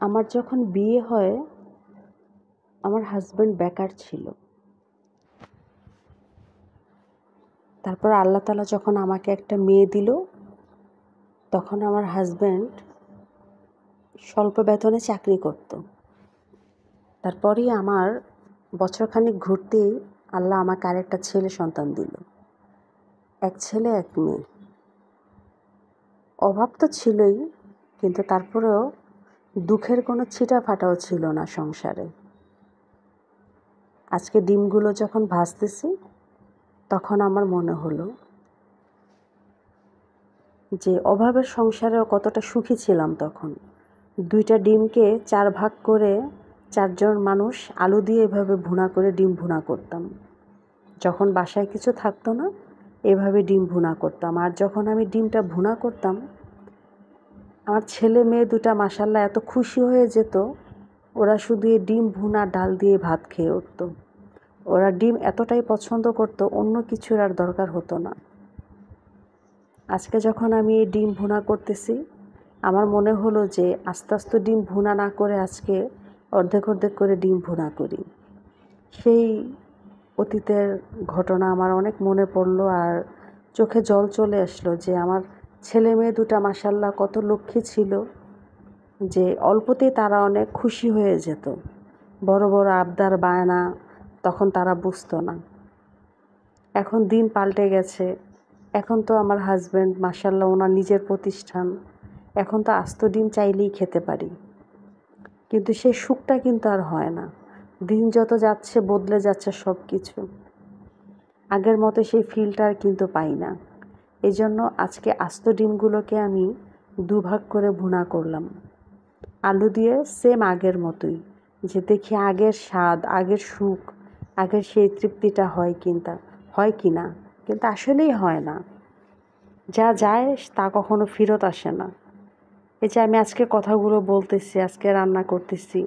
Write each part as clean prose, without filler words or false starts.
আমার যখন বিয়ে হয় আমার হাজব্যান্ড বেকার ছিল। তারপর আল্লাহ তাআলা যখন আমাকে একটা মেয়ে দিল, তখন আমার হাজব্যান্ড স্বল্প বেতনে চাকরি করত। তারপরেই আমার বছরখানেক ঘুরতেই আল্লাহ আমাকে আরেকটা ছেলে সন্তান দিল। এক ছেলে এক মেয়ে। অভাব তো ছিলই, কিন্তু তারপরেও দুঃখের কোনো ছিটাফাটাও ছিল না সংসারে। আজকে ডিমগুলো যখন ভাজতেছি তখন আমার মনে হলো যে অভাবের সংসারেও কতটা সুখী ছিলাম তখন। 2টা ডিমকে 4 ভাগ করে 4 জন মানুষ আলু দিয়ে এভাবে ভুনা করে ডিম ভুনা করতাম। যখন বাসায় কিছু থাকতো না, এভাবে ডিম ভুনা করতাম। আর যখন আমি ডিমটা ভুনা করতাম, আমার ছেলে মেয়ে 2টা মাশাআল্লাহ এত খুশি হয়ে যেত, ওরা শুধু এই ডিম ভুনা ডাল দিয়ে ভাত খেয়ে উঠত। ওরা ডিম এতটাই পছন্দ করত, অন্য কিছুর আর দরকার হতো না। আজকে যখন আমি এই ডিম ভুনা করতেছি, আমার মনে হলো যে আস্তে আস্তে ডিম ভুনা না করে আজকে অর্ধেক অর্ধেক করে ডিম ভুনা করি। সেই অতীতের ঘটনা আমার অনেক মনে পড়লো, আর চোখে জল চলে আসলো যে আমার ছেলে মেয়ে 2টা মাশাআল্লাহ কত লক্ষ্মী ছিল, যে অল্পতেই তারা অনেক খুশি হয়ে যেত। বড় বড় আবদার বায়না তখন তারা বুঝতো না। এখন দিন পাল্টে গেছে। এখন তো আমার হাজব্যান্ড মাশাআল্লাহ ওনার নিজের প্রতিষ্ঠান। এখন তো আস্ত ডিম চাইলেই খেতে পারি। কিন্তু সেই সুখটা কিন্তু আর হয় না। দিন যত যাচ্ছে বদলে যাচ্ছে সব কিছু। আগের মতো সেই ফিলটা আর কিন্তু পাই না। এজন্য আজকে আস্ত ডিমগুলোকে আমি 2 ভাগ করে ভুনা করলাম। আলু দিয়ে সেম আগের মতোই, যে দেখি আগের স্বাদ, আগের সুখ, আগের সেই তৃপ্তিটা হয় কি না, কিন্তু আসলেই হয় না। যা যায় তা কখনো ফেরত আসে না। এই যে আমি আজকে কথাগুলো বলতেছি, আজকে রান্না করতেছি,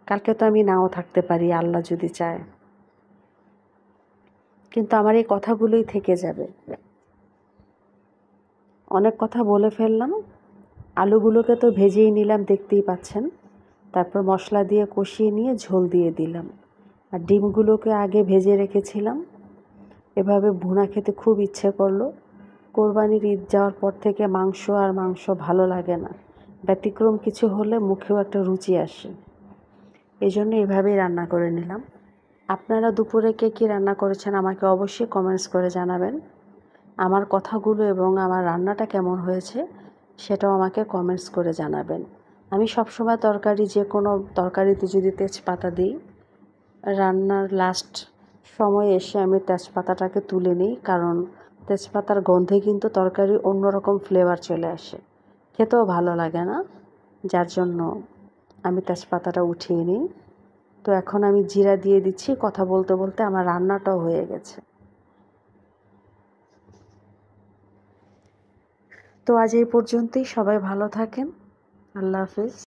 কালকে তো আমি নাও থাকতে পারি আল্লাহ যদি চায়। কিন্তু আমার এই কথাগুলোই থেকে যাবে। অনেক কথা বলে ফেললাম। আলুগুলোকে তো ভেজেই নিলাম, দেখতেই পাচ্ছেন। তারপর মশলা দিয়ে কষিয়ে নিয়ে ঝোল দিয়ে দিলাম। আর ডিমগুলোকে আগে ভেজে রেখেছিলাম। এভাবে ভুনা খেতে খুব ইচ্ছে করলো। কোরবানির ঈদ যাওয়ার পর থেকে মাংস ভালো লাগে না। ব্যতিক্রম কিছু হলে মুখেও একটা রুচি আসে। এই জন্য এভাবেই রান্না করে নিলাম। আপনারা দুপুরে কে কী রান্না করেছেন আমাকে অবশ্যই কমেন্টস করে জানাবেন। আমার কথাগুলো এবং আমার রান্নাটা কেমন হয়েছে সেটাও আমাকে কমেন্টস করে জানাবেন। আমি সবসময় যে কোনো তরকারিতে যদি তেজপাতা দিই, রান্নার লাস্ট সময়ে এসে আমি তেজপাতাটাকে তুলে নিই, কারণ তেজপাতার গন্ধে কিন্তু তরকারির অন্যরকম ফ্লেভার চলে আসে, খেতেও ভালো লাগে না। যার জন্য আমি তেজপাতাটা উঠিয়ে নিই। তো এখন আমি জিরা দিয়ে দিচ্ছি। কথা বলতে বলতে আমার রান্নাটাও হয়ে গেছে। তো আজ এই পর্যন্তই। সবাই ভালো থাকেন। আল্লাহ হাফেজ।